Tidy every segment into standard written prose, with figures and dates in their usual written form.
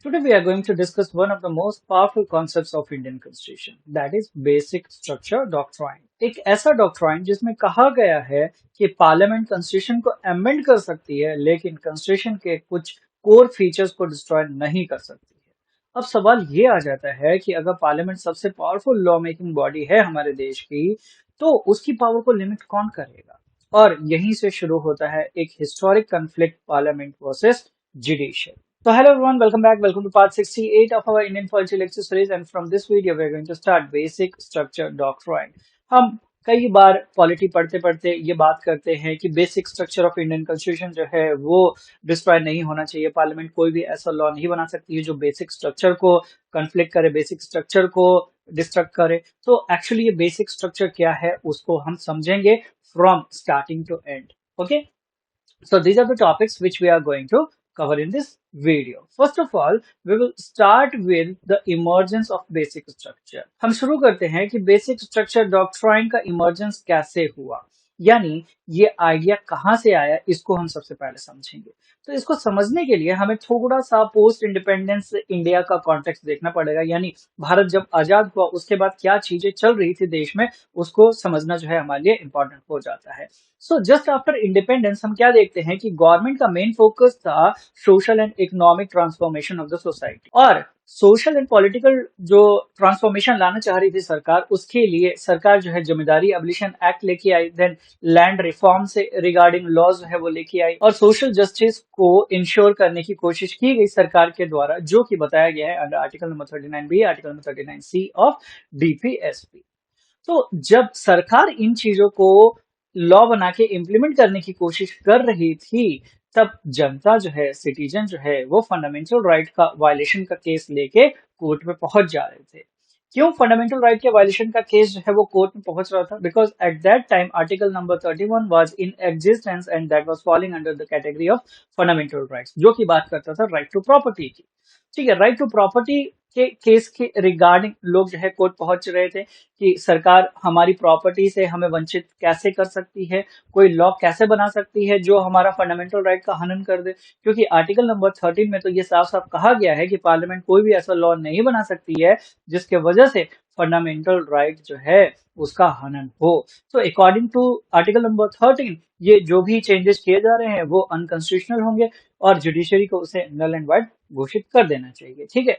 Today we are going to discuss one of the most powerful concepts of Indian Constitution, that is basic structure doctrine. एक ऐसा doctrine जिसमें कहा गया है कि पार्लियामेंट कॉन्स्टिट्यूशन को अमेंड कर सकती है लेकिन कॉन्स्टिट्यूशन के कुछ कोर फीचर्स को डिस्ट्रॉय नहीं कर सकती है। अब सवाल ये आ जाता है कि अगर पार्लियामेंट सबसे पावरफुल लॉ मेकिंग बॉडी है हमारे देश की, तो उसकी पावर को लिमिट कौन करेगा? और यहीं से शुरू होता है एक historic conflict parliament versus judicial. So hello everyone, welcome back. Welcome to part 68 of our Indian Polity Lecture Series, and from this video we are going to start basic structure doctrine. हम कई बार polity पढ़ते पढ़ते ये बात करते हैं कि basic structure of Indian constitution जो है वो डिस्ट्रॉय नहीं होना चाहिए। पार्लियामेंट कोई भी ऐसा लॉ नहीं बना सकती है जो बेसिक स्ट्रक्चर को कॉन्फ्लिक्ट करे, बेसिक स्ट्रक्चर को डिस्ट्रक्ट करे। तो एक्चुअली ये बेसिक स्ट्रक्चर क्या है उसको हम समझेंगे from starting to end. Okay, so these are the topics which we are going to cover in this video. First of all, we will start with the emergence of basic structure. हम शुरू करते हैं कि basic structure doctrine का emergence कैसे हुआ, यानी ये आइडिया कहाँ से आया, इसको हम सबसे पहले समझेंगे। तो इसको समझने के लिए हमें थोड़ा सा पोस्ट इंडिपेंडेंस इंडिया का कॉन्टेक्स्ट देखना पड़ेगा, यानी भारत जब आजाद हुआ उसके बाद क्या चीजें चल रही थी देश में, उसको समझना जो है हमारे लिए इंपॉर्टेंट हो जाता है। सो जस्ट आफ्टर इंडिपेंडेंस हम क्या देखते हैं कि गवर्नमेंट का मेन फोकस था social and economic transformation of the society, और सोशल एंड पॉलिटिकल जो ट्रांसफॉर्मेशन लाना चाह रही थी सरकार, उसके लिए सरकार जो है जमींदारी एबलिशन एक्ट लेके आई, देन लैंड रिफॉर्म से रिगार्डिंग लॉज है वो लेके आई, और सोशल जस्टिस को इंश्योर करने की कोशिश की गई सरकार के द्वारा, जो कि बताया गया है under article number 39B, article number 39C of DPSP। तो जब सरकार इन चीजों को लॉ बना के इम्प्लीमेंट करने की कोशिश कर रही थी, तब जनता जो है, सिटीजन जो है, वो फंडामेंटल राइट का वायलेशन का केस लेके कोर्ट में पहुंच जा रहे थे। क्यों फंडामेंटल राइट के वायलेशन का केस जो है वो कोर्ट में पहुंच रहा था? Because at that time article number 31 was in existence and that was falling under the category of fundamental rights, जो की बात करता था राइट टू प्रॉपर्टी की। ठीक है, राइट टू प्रॉपर्टी के केस के रिगार्डिंग लोग जो है कोर्ट पहुंच रहे थे कि सरकार हमारी प्रॉपर्टी से हमें वंचित कैसे कर सकती है, कोई लॉ कैसे बना सकती है जो हमारा फंडामेंटल राइट का हनन कर दे। क्योंकि आर्टिकल नंबर 13 में तो ये साफ साफ कहा गया है कि पार्लियामेंट कोई भी ऐसा लॉ नहीं बना सकती है जिसके वजह से फंडामेंटल राइट जो है उसका हनन हो। तो अकॉर्डिंग टू आर्टिकल नंबर 13 ये जो भी चेंजेस किए जा रहे हैं वो अनकॉन्स्टिट्यूशनल होंगे और जुडिशरी को उसे नल एंड वाइड घोषित कर देना चाहिए। ठीक है,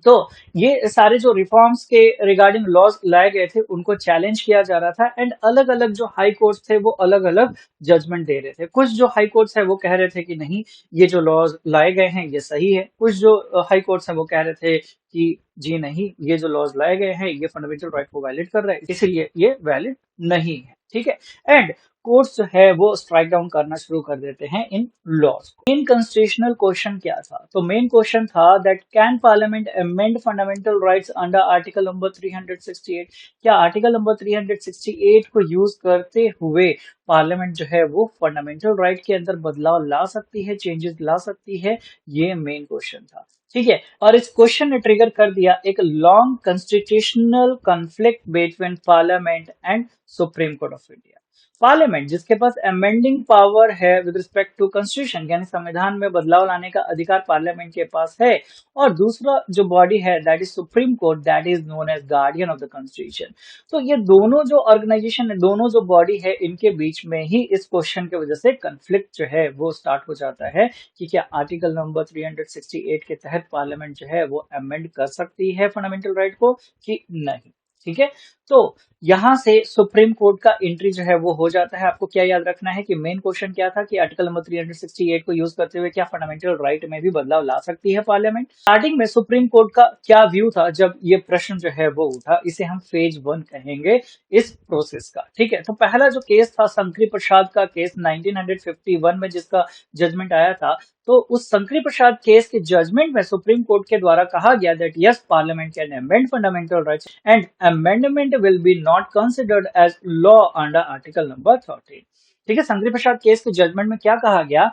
तो ये सारे जो रिफॉर्म्स के रिगार्डिंग लॉज लाए गए थे उनको चैलेंज किया जा रहा था, एंड अलग अलग जो हाई कोर्ट्स थे वो अलग अलग जजमेंट दे रहे थे। कुछ जो हाई कोर्ट्स है वो कह रहे थे कि नहीं, ये जो लॉज लाए गए हैं ये सही है। कुछ जो हाई कोर्ट्स है वो कह रहे थे कि जी नहीं, ये जो लॉज लाए गए हैं ये फंडामेंटल राइट को वायलेट कर रहा है, इसलिए ये वैलिड नहीं है। ठीक है, एंड कोर्ट्स जो है वो स्ट्राइक डाउन करना शुरू कर देते हैं इन लॉज को। मेन कॉन्स्टिट्यूशनल क्वेश्चन क्या था? तो मेन क्वेश्चन था that can parliament amend fundamental rights under article number 368? क्या आर्टिकल नंबर 368 को यूज करते हुए पार्लियामेंट जो है वो फंडामेंटल राइट के अंदर बदलाव ला सकती है, चेंजेस ला सकती है? ये मेन क्वेश्चन था। ठीक है, और इस क्वेश्चन ने ट्रिगर कर दिया एक long constitutional conflict between parliament and supreme court of India. Parliament जिसके पास अमेंडिंग पावर है विद रिस्पेक्ट टू कॉन्स्टिट्यूशन, यानी संविधान में बदलाव लाने का अधिकार पार्लियामेंट के पास है, और दूसरा जो बॉडी है that is supreme court, that is known as guardian of the constitution. तो ये दोनों जो ऑर्गेनाइजेशन है, दोनों जो बॉडी है, इनके बीच में ही इस क्वेश्चन की वजह से कंफ्लिक्ट जो है वो स्टार्ट हो जाता है कि क्या आर्टिकल नंबर 368 के तहत पार्लियामेंट जो है वो अमेंड कर सकती है फंडामेंटल राइट को कि नहीं। ठीक है, तो यहां से सुप्रीम कोर्ट का एंट्री जो है वो हो जाता है। आपको क्या याद रखना है कि मेन क्वेश्चन क्या था कि आर्टिकल नंबर 368 को यूज करते हुए क्या फंडामेंटल राइट में भी बदलाव ला सकती है पार्लियामेंट। स्टार्टिंग में सुप्रीम कोर्ट का क्या व्यू था जब ये प्रश्न जो है वो उठा, इसे हम फेज 1 कहेंगे इस प्रोसेस का। ठीक है, तो पहला जो केस था शंकरी प्रसाद का केस 1951 में जिसका जजमेंट आया था, तो उस शंकरी प्रसाद केस के जजमेंट में सुप्रीम कोर्ट के द्वारा कहा गया that yes, parliament can amend fundamental rights and amendment will be not considered as law under article number 13। ठीक है, शंकरी प्रसाद केस के जजमेंट में क्या कहा गया?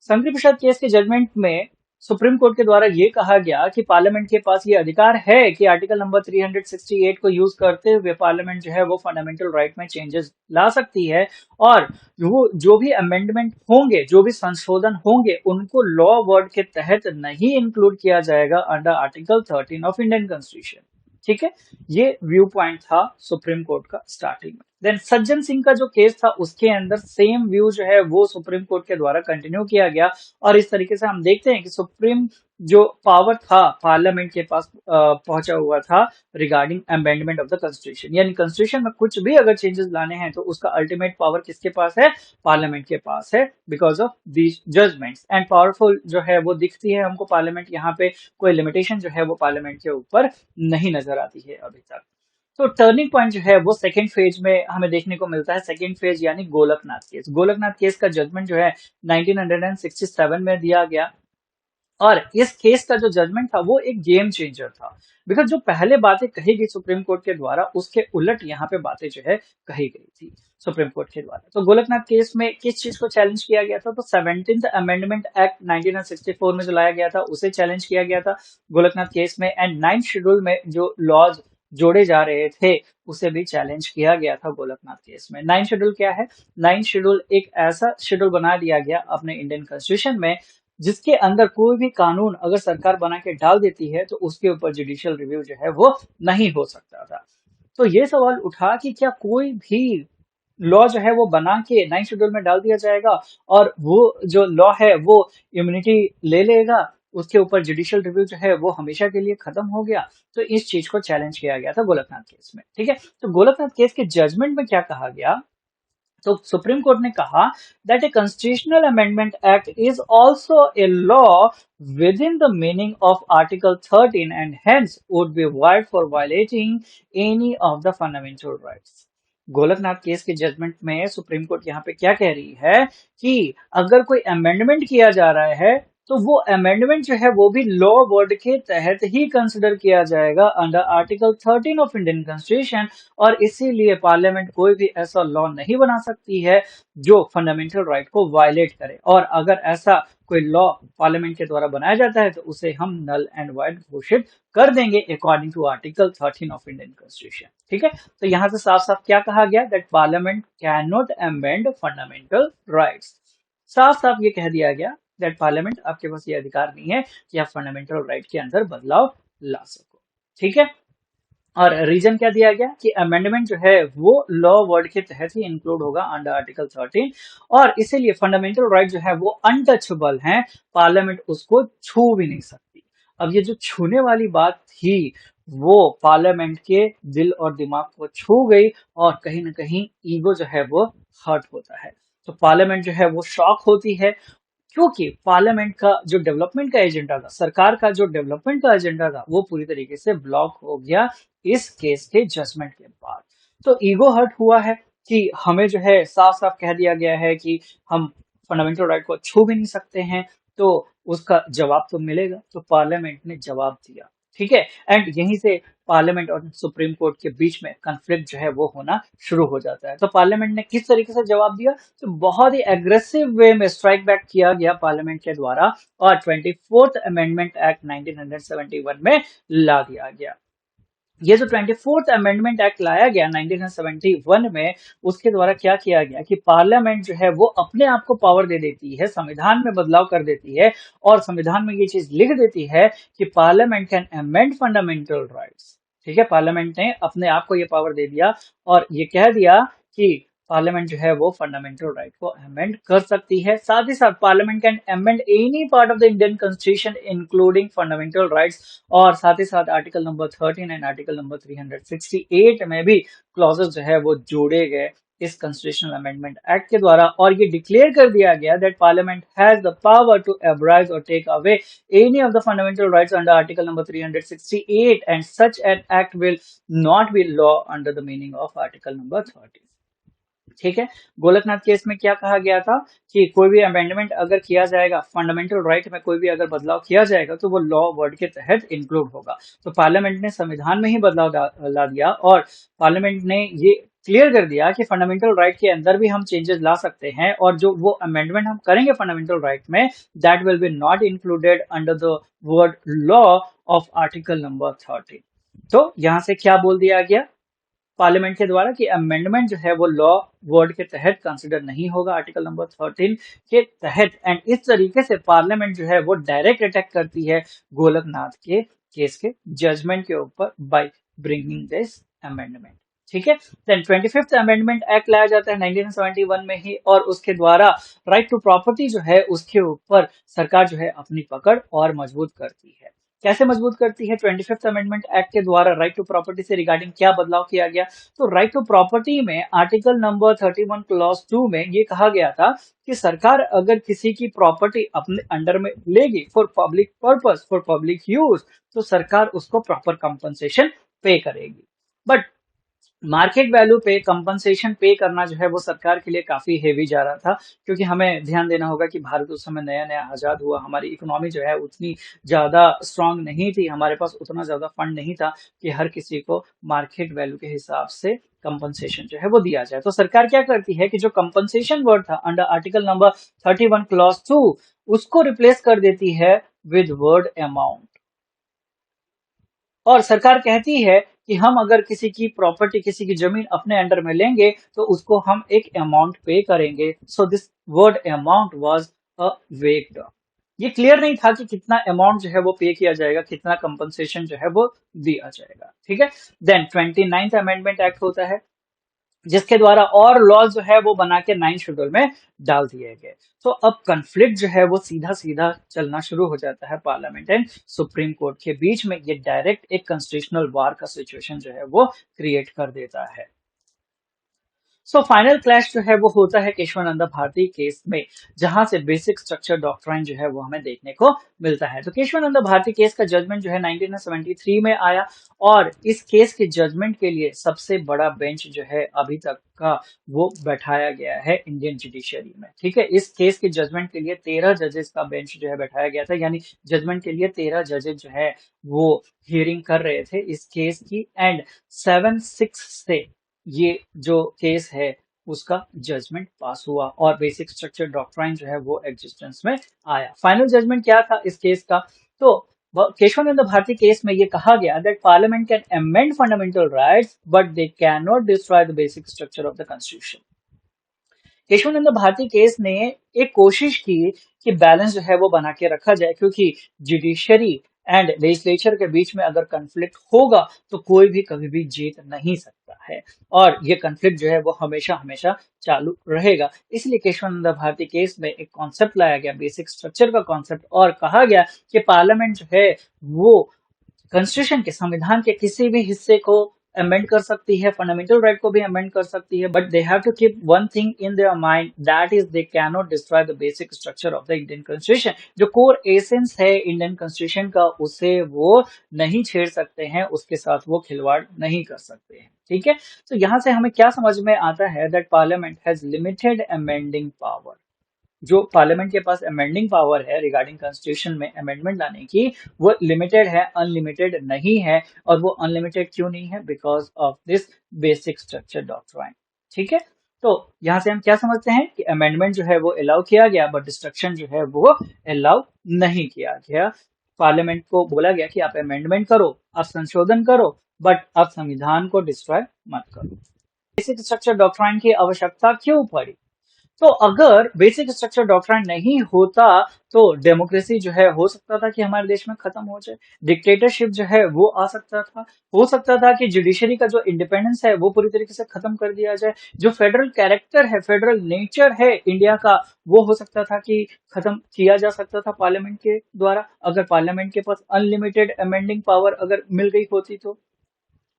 शंकरी प्रसाद केस के जजमेंट में सुप्रीम कोर्ट के द्वारा ये कहा गया कि पार्लियामेंट के पास ये अधिकार है कि आर्टिकल नंबर 368 को यूज करते हुए पार्लियामेंट जो है वो फंडामेंटल राइट में चेंजेस ला सकती है, और वो जो भी अमेंडमेंट होंगे, जो भी संशोधन होंगे, उनको लॉ वर्ड के तहत नहीं इंक्लूड किया जाएगा under article 13 of Indian constitution. ठीक है, ये व्यू पॉइंट था सुप्रीम कोर्ट का स्टार्टिंग में। देन सज्जन सिंह का जो केस था उसके अंदर सेम व्यू जो है वो सुप्रीम कोर्ट के द्वारा कंटिन्यू किया गया, और इस तरीके से हम देखते हैं कि सुप्रीम जो पावर था पार्लियामेंट के पास पहुंचा हुआ था regarding amendment of the constitution, यानी कॉन्स्टिट्यूशन में कुछ भी अगर चेंजेस लाने हैं तो उसका अल्टीमेट पावर किसके पास है? पार्लियामेंट के पास है, because of these judgements. And powerful जो है वो दिखती है हमको पार्लियामेंट, यहाँ पे कोई लिमिटेशन जो है वो पार्लियामेंट के ऊपर नहीं नजर आती है अभी तक। तो टर्निंग पॉइंट जो है वो सेकंड फेज में हमें देखने को मिलता है। सेकंड फेज यानी गोलकनाथ केस। गोलकनाथ केस का जजमेंट जो है 1967 में दिया गया, और इस केस का जो जजमेंट था वो एक गेम चेंजर था, बिकॉज जो पहले बातें कही गई सुप्रीम कोर्ट के द्वारा उसके उलट यहाँ पे बातें जो है कही गई थी सुप्रीम कोर्ट के द्वारा। तो गोलकनाथ केस में किस चीज को चैलेंज किया गया था? तो 17th अमेंडमेंट एक्ट 1964 में जो लाया गया था उसे चैलेंज किया गया था गोलकनाथ केस में। एंड 9th शेड्यूल में जो लॉज जोड़े जा रहे थे उसे भी चैलेंज किया गया था गोलकनाथ केस में। 9th शेड्यूल क्या है? 9th शेड्यूल एक ऐसा शेड्यूल बना दिया गया अपने इंडियन कॉन्स्टिट्यूशन में जिसके अंदर कोई भी कानून अगर सरकार बना के डाल देती है तो उसके ऊपर जुडिशियल रिव्यू जो है वो नहीं हो सकता था। तो ये सवाल उठा कि क्या कोई भी लॉ जो है वो बना के 9th शेड्यूल में डाल दिया जाएगा और वो जो लॉ है वो इम्यूनिटी ले लेगा, उसके ऊपर जुडिशियल रिव्यू जो है वो हमेशा के लिए खत्म हो गया। तो इस चीज को चैलेंज किया गया था गोलकनाथ केस में। ठीक है, तो गोलकनाथ केस के जजमेंट में क्या कहा गया? तो सुप्रीम कोर्ट ने कहा that a constitutional amendment act is also a law with in the meaning of article 13 and hence would be wide for violating any of the fundamental rights. Golaknath case के judgement में supreme court यहाँ पे क्या कह रही है कि अगर कोई अमेंडमेंट किया जा रहा है तो वो अमेंडमेंट जो है वो भी लॉ वर्ड के तहत ही कंसिडर किया जाएगा under article 13 of Indian constitution, और इसीलिए पार्लियामेंट कोई भी ऐसा लॉ नहीं बना सकती है जो फंडामेंटल राइट को वायलेट करे। और अगर ऐसा कोई लॉ पार्लियामेंट के द्वारा बनाया जाता है तो उसे हम नल एंड वाइड घोषित कर देंगे according to article 13 of Indian constitution. ठीक है, तो यहां से साफ साफ क्या कहा गया? That parliament can not amend fundamental rights. साफ साफ ये कह दिया गया दैट पार्लियामेंट आपके पास ये अधिकार नहीं है कि आप फंडामेंटल राइट के अंदर बदलाव ला सको। ठीक है, और रीजन क्या दिया गया कि अमेंडमेंट जो है वो लॉ वर्ड के तहत ही इंक्लूड होगा अंडर आर्टिकल 13, और इसीलिए फंडामेंटल राइट जो है वो अनटचेबल है, पार्लियामेंट उसको छू भी नहीं सकती। अब ये जो छूने वाली बात थी वो पार्लियामेंट के दिल और दिमाग को छू गई, और कहीं ना कहीं ईगो जो है वो हर्ट होता है। तो पार्लियामेंट जो है वो शॉक होती है, क्योंकि पार्लियामेंट का जो डेवलपमेंट का एजेंडा था, सरकार का जो डेवलपमेंट का एजेंडा था, वो पूरी तरीके से ब्लॉक हो गया इस केस के जजमेंट के बाद। तो ईगो हर्ट हुआ है कि हमें जो है साफ साफ कह दिया गया है कि हम फंडामेंटल राइट को छू भी नहीं सकते हैं, तो उसका जवाब तो मिलेगा। तो पार्लियामेंट ने जवाब दिया। ठीक है, एंड यहीं से पार्लियामेंट और सुप्रीम कोर्ट के बीच में कन्फ्लिक्ट जो है वो होना शुरू हो जाता है। तो पार्लियामेंट ने किस तरीके से जवाब दिया? तो बहुत ही एग्रेसिव वे में स्ट्राइक बैक किया गया पार्लियामेंट के द्वारा, और 24th अमेंडमेंट एक्ट 1971 में ला दिया गया। ये जो 24th अमेंडमेंट एक्ट लाया गया 1971 में, उसके द्वारा क्या किया गया कि पार्लियामेंट जो है वो अपने आप को पावर दे देती है, संविधान में बदलाव कर देती है, और संविधान में ये चीज लिख देती है कि parliament can amend fundamental rights. ठीक है, पार्लियामेंट ने अपने आप को ये पावर दे दिया और ये कह दिया कि पार्लियामेंट जो है वो फंडामेंटल राइट को अमेंड कर सकती है। साथ ही साथ parliament can amend any part of the Indian constitution including fundamental rights, और साथ ही साथ article number 13 and article number 368 में भी क्लॉजेस जो है वो जोड़े गए इस कॉन्स्टिट्यूशनल अमेंडमेंट एक्ट के द्वारा। और ये डिक्लेयर कर दिया गया that parliament has the power to abridge और take away any of the fundamental rights under article number 368 and such an act will not be law under the meaning of article number 13। ठीक है, Golaknath case में क्या कहा गया था कि कोई भी अमेंडमेंट अगर किया जाएगा, फंडामेंटल राइट में कोई भी अगर बदलाव किया जाएगा तो वो लॉ वर्ड के तहत इंक्लूड होगा। तो पार्लियामेंट ने संविधान में ही बदलाव ला दिया, और पार्लियामेंट ने ये क्लियर कर दिया कि फंडामेंटल राइट के अंदर भी हम चेंजेस ला सकते हैं, और जो वो अमेंडमेंट हम करेंगे फंडामेंटल राइट में, that will be not included under the word law of article number 13। तो यहां से क्या बोल दिया गया पार्लियामेंट के द्वारा कि अमेंडमेंट जो है वो लॉ वर्ड के तहत कंसिडर नहीं होगा आर्टिकल नंबर 13 के तहत। एंड इस तरीके से पार्लियामेंट जो है वो डायरेक्ट अटैक करती है गोलकनाथ के केस के जजमेंट के ऊपर बाय ब्रिंगिंग दिस अमेंडमेंट। ठीक है, देन 25th अमेंडमेंट एक्ट लाया जाता है 1971 में ही, और उसके द्वारा राइट टू प्रॉपर्टी जो है उसके ऊपर सरकार जो है अपनी पकड़ और मजबूत करती है। कैसे मजबूत करती है? 25th अमेंडमेंट एक्ट के द्वारा राइट टू प्रॉपर्टी से रिगार्डिंग क्या बदलाव किया गया? तो राइट टू प्रॉपर्टी में आर्टिकल नंबर 31 क्लॉज 2 में ये कहा गया था कि सरकार अगर किसी की प्रॉपर्टी अपने अंडर में लेगी for public purpose, for public use, तो सरकार उसको प्रॉपर कंपनसेशन पे करेगी। बट मार्केट वैल्यू पे कंपनसेशन पे करना जो है वो सरकार के लिए काफी हेवी जा रहा था, क्योंकि हमें ध्यान देना होगा कि भारत उस समय नया नया आजाद हुआ, हमारी इकोनॉमी जो है उतनी ज्यादा स्ट्रांग नहीं थी, हमारे पास उतना ज्यादा फंड नहीं था कि हर किसी को मार्केट वैल्यू के हिसाब से कंपनसेशन जो है वो दिया जाए। तो सरकार क्या करती है कि जो कंपनसेशन वर्ड था अंडर आर्टिकल नंबर 31 क्लॉज 2, उसको रिप्लेस कर देती है विद वर्ड अमाउंट। और सरकार कहती है कि हम अगर किसी की प्रॉपर्टी, किसी की जमीन अपने अंडर में लेंगे तो उसको हम एक अमाउंट पे करेंगे। So this word amount was a वेग टर्म। ये क्लियर नहीं था कि कितना अमाउंट जो है वो पे किया जाएगा, कितना कंपनसेशन जो है वो दिया जाएगा। ठीक है, देन 29th अमेंडमेंट एक्ट होता है, जिसके द्वारा और लॉज जो है वो बना के 9 शेड्यूल में डाल दिए गए। तो अब कंफ्लिक्ट जो है वो सीधा सीधा चलना शुरू हो जाता है पार्लियामेंट एंड सुप्रीम कोर्ट के बीच में। ये डायरेक्ट एक कॉन्स्टिट्यूशनल वार का सिचुएशन जो है वो क्रिएट कर देता है। सो फाइनल क्लैश जो है वो होता है केशवानंद भारती केस में, जहां से बेसिक स्ट्रक्चर डॉक्ट्राइन जो है वो हमें देखने को मिलता है। तो केशवानंद भारती केस का जजमेंट जो है 1973 में आया, और इस केस के जजमेंट के लिए सबसे बड़ा बेंच जो है अभी तक का वो बैठाया गया है इंडियन जुडिशरी में। ठीक है, इस केस के जजमेंट के लिए 13 जजेस का बेंच जो है बैठाया गया था, यानी जजमेंट के लिए 13 जजेस जो है वो हियरिंग कर रहे थे इस केस की। एंड 7-6 से ये जो केस है उसका जजमेंट पास हुआ, और बेसिक स्ट्रक्चर डॉक्ट्राइन जो है वो एग्जिस्टेंस में आया। फाइनल जजमेंट क्या था इस केस का? तो केशवानंद भारती केस में ये कहा गया that parliament can amend fundamental rights but they can not destroy the basic structure of the constitution. Kesavananda Bharati case ने एक कोशिश की कि बैलेंस जो है वो बना के रखा जाए, क्योंकि जुडिशरी एंड लेजिस्लेचर के बीच में अगर कन्फ्लिक्ट होगा तो कोई भी कभी भी जीत नहीं सकता है, और ये कन्फ्लिक्ट जो है वो हमेशा हमेशा चालू रहेगा। इसलिए केशवानंद भारती केस में एक कॉन्सेप्ट लाया गया, बेसिक स्ट्रक्चर का कॉन्सेप्ट, और कहा गया कि पार्लियामेंट जो है वो कॉन्स्टिट्यूशन के, संविधान के किसी भी हिस्से को अमेंड कर सकती है, फंडामेंटल राइट को भी अमेंड कर सकती है, but they have to keep one thing in their mind, that is they can not destroy the basic structure of the Indian constitution. जो कोर एसेंस है इंडियन कॉन्स्टिट्यूशन का, उसे वो नहीं छेड़ सकते हैं, उसके साथ वो खिलवाड़ नहीं कर सकते हैं। ठीक है, तो यहां से हमें क्या समझ में आता है? That parliament has limited amending power. जो पार्लियामेंट के पास अमेंडिंग पावर है रिगार्डिंग कॉन्स्टिट्यूशन में अमेंडमेंट लाने की, वो लिमिटेड है, अनलिमिटेड नहीं है। और वो अनलिमिटेड क्यों नहीं है? Because of this basic structure doctrine. ठीक है, तो यहां से हम क्या समझते हैं कि अमेंडमेंट जो है वो अलाउ किया गया, बट डिस्ट्रक्शन जो है वो अलाउ नहीं किया गया। पार्लियामेंट को बोला गया कि आप अमेंडमेंट करो, आप संशोधन करो, बट आप संविधान को डिस्ट्रॉय मत करो। बेसिक स्ट्रक्चर डॉक्ट्राइन की आवश्यकता क्यों पड़ी? तो अगर बेसिक स्ट्रक्चर डॉक्ट्राइन नहीं होता तो डेमोक्रेसी जो है हो सकता था कि हमारे देश में खत्म हो जाए, डिक्टेटरशिप जो है वो आ सकता था, हो सकता था कि जुडिशरी का जो इंडिपेंडेंस है वो पूरी तरीके से खत्म कर दिया जाए, जो फेडरल कैरेक्टर है, फेडरल नेचर है इंडिया का, वो हो सकता था कि खत्म किया जा सकता था पार्लियामेंट के द्वारा, अगर पार्लियामेंट के पास अनलिमिटेड अमेंडिंग पावर अगर मिल गई होती तो।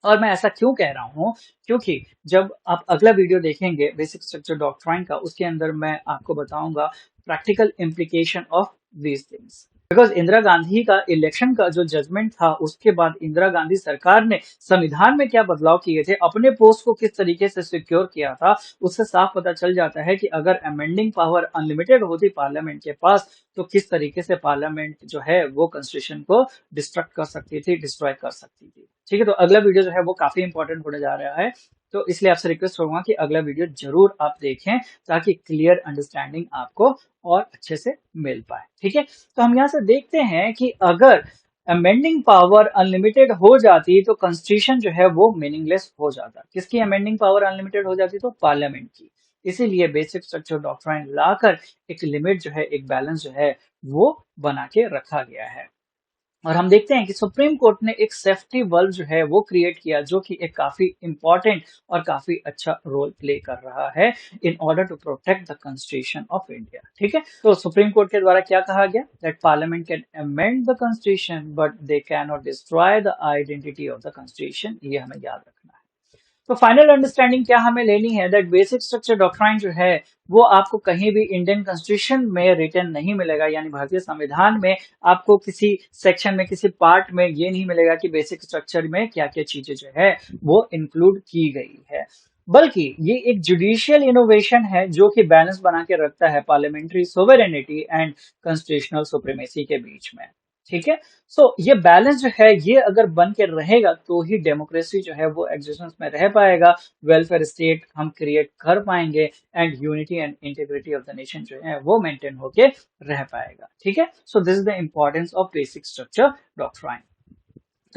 और मैं ऐसा क्यों कह रहा हूं? क्योंकि जब आप अगला वीडियो देखेंगे बेसिक स्ट्रक्चर डॉक्ट्राइन का, उसके अंदर मैं आपको बताऊंगा practical implication of these things. Because Indira Gandhi का इलेक्शन का जो जजमेंट था, उसके बाद इंदिरा गांधी सरकार ने संविधान में क्या बदलाव किए थे, अपने पोस्ट को किस तरीके से सिक्योर किया था, उससे साफ पता चल जाता है कि अगर अमेंडिंग पावर अनलिमिटेड होती पार्लियामेंट के पास, तो किस तरीके से पार्लियामेंट जो है वो कॉन्स्टिट्यूशन को डिस्ट्रक्ट कर सकती थी, डिस्ट्रॉय कर सकती थी। ठीक है, तो अगला वीडियो जो है वो काफी इंपॉर्टेंट होने जा रहा है। तो इसलिए आपसे रिक्वेस्ट करूंगा कि अगला वीडियो जरूर आप देखें ताकि क्लियर अंडरस्टैंडिंग आपको और अच्छे से मिल पाए। ठीक है, तो हम यहाँ से देखते हैं कि अगर अमेंडिंग पावर अनलिमिटेड हो जाती तो कॉन्स्टिट्यूशन जो है वो मीनिंगलेस हो जाता। किसकी अमेंडिंग पावर अनलिमिटेड हो जाती? तो पार्लियामेंट की। इसीलिए बेसिक स्ट्रक्चर डॉक्ट्राइन लाकर एक लिमिट जो है, एक बैलेंस जो है वो बना के रखा गया है। और हम देखते हैं कि सुप्रीम कोर्ट ने एक सेफ्टी वल्व जो है वो क्रिएट किया, जो कि एक काफी इंपॉर्टेंट और काफी अच्छा रोल प्ले कर रहा है in order to protect the constitution of India. ठीक है, तो सुप्रीम कोर्ट के द्वारा क्या कहा गया? That parliament can amend the constitution but they can not destroy the identity of the constitution. ये हमें याद रखना है। तो फाइनल अंडरस्टैंडिंग क्या हमें लेनी है? दैट बेसिक स्ट्रक्चर डॉक्ट्राइन जो है वो आपको कहीं भी इंडियन कॉन्स्टिट्यूशन में रिटर्न नहीं मिलेगा, यानी भारतीय संविधान में आपको किसी सेक्शन में, किसी पार्ट में ये नहीं मिलेगा कि बेसिक स्ट्रक्चर में क्या क्या चीजें जो है वो इंक्लूड की गई है, बल्कि ये एक जुडिशियल इनोवेशन है जो कि बैलेंस बना के रखता है पार्लियामेंट्री सोवेरेनिटी एंड कॉन्स्टिट्यूशनल सुप्रीमेसी के बीच में। ठीक है, सो ये बैलेंस जो है ये अगर बन के रहेगा तो ही डेमोक्रेसी जो है वो एग्जिस्टेंस में रह पाएगा, वेलफेयर स्टेट हम क्रिएट कर पाएंगे and unity and integrity of the nation जो है वो मेंटेन होके रह पाएगा। ठीक है, so this is the importance of basic structure doctrine.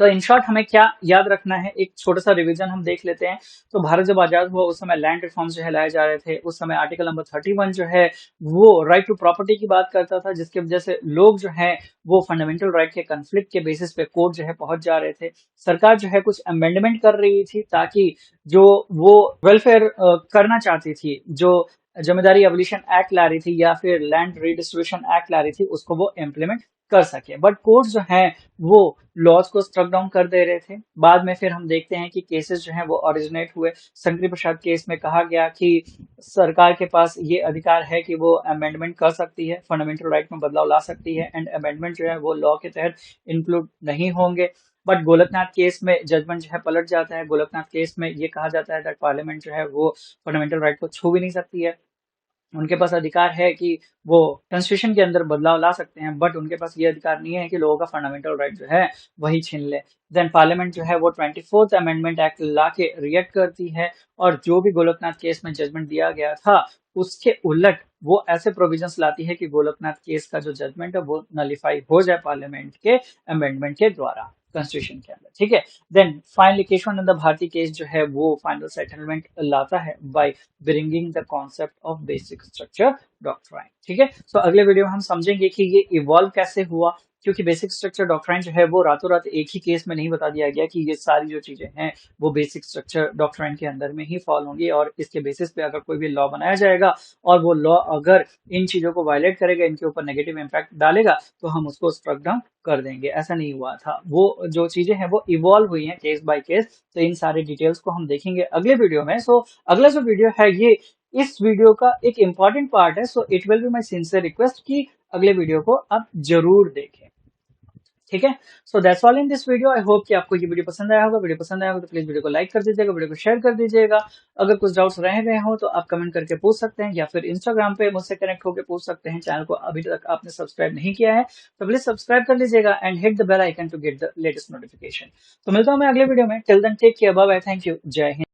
तो इन शॉर्ट हमें क्या याद रखना है, एक छोटा सा रिवीजन हम देख लेते हैं। तो भारत जब आजाद हुआ उस समय लैंड रिफॉर्म्स जो है लाए जा रहे थे। उस समय आर्टिकल नंबर 31 जो है वो राइट टू प्रॉपर्टी की बात करता था, जिसकी वजह से लोग जो है वो फंडामेंटल राइट के कंफ्लिक्ट के बेसिस पे कोर्ट जो है पहुंच जा रहे थे। सरकार जो है कुछ अमेंडमेंट कर रही थी ताकि जो वो वेलफेयर करना चाहती थी, जो जमींदारी एबोलिशन एक्ट ला रही थी या फिर लैंड रीडिस्ट्रीब्यूशन एक्ट ला रही थी, उसको वो इम्प्लीमेंट कर सके। बट कोर्ट जो है वो लॉज को स्ट्रक डाउन कर दे रहे थे। बाद में फिर हम देखते हैं कि केसेस जो हैं वो ओरिजिनेट हुए। शंकरी प्रसाद केस में कहा गया कि सरकार के पास ये अधिकार है कि वो अमेंडमेंट कर सकती है, फंडामेंटल राइट में बदलाव ला सकती है एंड अमेंडमेंट जो है वो लॉ के तहत इंक्लूड नहीं होंगे। बट गोलकनाथ केस में जजमेंट जो है पलट जाता है। गोलकनाथ केस में ये कहा जाता है कि पार्लियामेंट जो है वो फंडामेंटल राइट को छू भी नहीं सकती है। उनके पास अधिकार है कि वो कॉन्स्टिट्यूशन के अंदर बदलाव ला सकते हैं, बट उनके पास ये अधिकार नहीं है कि लोगों का फंडामेंटल राइट जो है वही छीन ले। देन पार्लियामेंट जो है वो 24th अमेंडमेंट एक्ट ला के रिएक्ट करती है और जो भी गोलकनाथ केस में जजमेंट दिया गया था उसके उलट वो ऐसे प्रोविजंस लाती है कि गोलकनाथ केस का जो जजमेंट है वो नलिफाई हो जाए पार्लियामेंट के अमेंडमेंट के द्वारा कॉन्स्टिट्यूशन के अंदर। ठीक है, then finally Kesavananda Bharati case जो है वो फाइनल सेटलमेंट लाता है by bringing the concept of basic structure doctrine. ठीक है, तो अगले वीडियो में हम समझेंगे कि ये इवॉल्व कैसे हुआ, क्योंकि बेसिक स्ट्रक्चर डॉक्ट्राइन जो है वो रातों रात एक ही केस में नहीं बता दिया गया कि ये सारी जो चीजें हैं वो बेसिक स्ट्रक्चर डॉक्ट्राइन के अंदर में ही फॉल होंगी, और इसके बेसिस पे अगर कोई भी लॉ बनाया जाएगा और वो लॉ अगर इन चीजों को वायलेट करेगा, इनके ऊपर नेगेटिव इम्पैक्ट डालेगा, तो हम उसको स्ट्रक डाउन कर देंगे। ऐसा नहीं हुआ था, वो जो चीजें हैं वो इवॉल्व हुई हैं केस बाय केस। तो इन सारे डिटेल्स को हम देखेंगे अगले वीडियो में। सो अगला जो वीडियो है ये इस वीडियो का एक इंपॉर्टेंट पार्ट है। So it will be my sincere request कि अगले वीडियो को आप जरूर देखें। ठीक है, so that's all in this video. I hope कि आपको ये वीडियो पसंद आया होगा। वीडियो पसंद आया होगा तो प्लीज वीडियो को लाइक कर दीजिएगा, वीडियो को शेयर कर दीजिएगा। अगर कुछ डाउट्स रह गए हो तो आप कमेंट करके पूछ सकते हैं या फिर इंस्टाग्राम पे मुझसे कनेक्ट होकर पूछ सकते हैं। चैनल को अभी तक आपने सब्सक्राइब नहीं किया है तो प्लीज सब्सक्राइब कर लीजिएगा and hit the bell icon to get the latest notification. तो मिलता हूं मैं अगले वीडियो में। Till then take care, bye bye, thank you, जय हिंद।